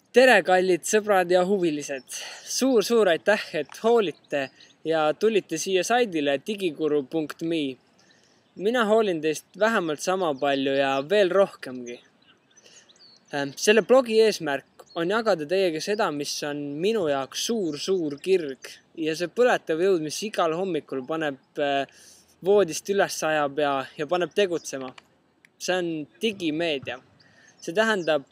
Tere, kallid sõbrad ja huvilised! Suur aitäh, et hoolite ja tulite siia saidile digiguru.me. Mina hoolin teist vähemalt sama palju ja veel rohkemgi. Selle blogi eesmärk on jagada teiega seda, mis on minu jaoks suur kirg ja see põletav jõud, mis igal hommikul paneb voodist üles ajab ja paneb tegutsema. See on digimeedia. See tähendab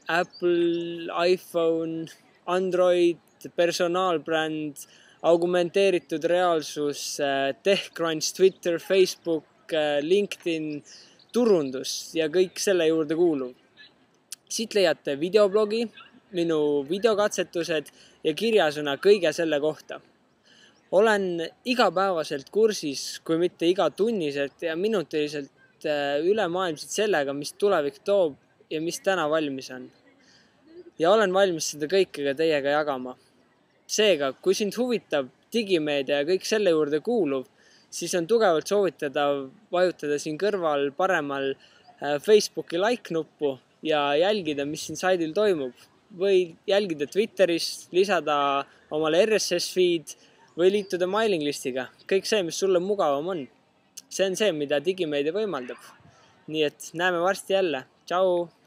Apple, iPhone, Android, personaalbränd, augmenteeritud reaalsus, TechCrunch, Twitter, Facebook, LinkedIn, turundus ja kõik selle juurde kuuluv. Siit leiate videoblogi, minu videokatsetused ja kirjasõna kõige selle kohta. Olen igapäevaselt kursis, kui mitte igatunniselt ja minutiliselt ülemaailmselt sellega, mis tulevik toob ja mis täna valmis on. Ja olen valmis seda kõike ka teiega jagama. Seega, kui sind huvitab digimeedia ja kõik selle juurde kuuluv, siis on tugevalt soovitada vajutada siin kõrval paremal Facebooki like-nuppu ja jälgida, mis siin saidil toimub. Või jälgida Twitteris, lisada omale RSS feed või liituda mailing listiga. Kõik see, mis sulle mugavam on. See on see, mida digimeedia võimaldab. Nii et näeme varsti jälle. Tšau!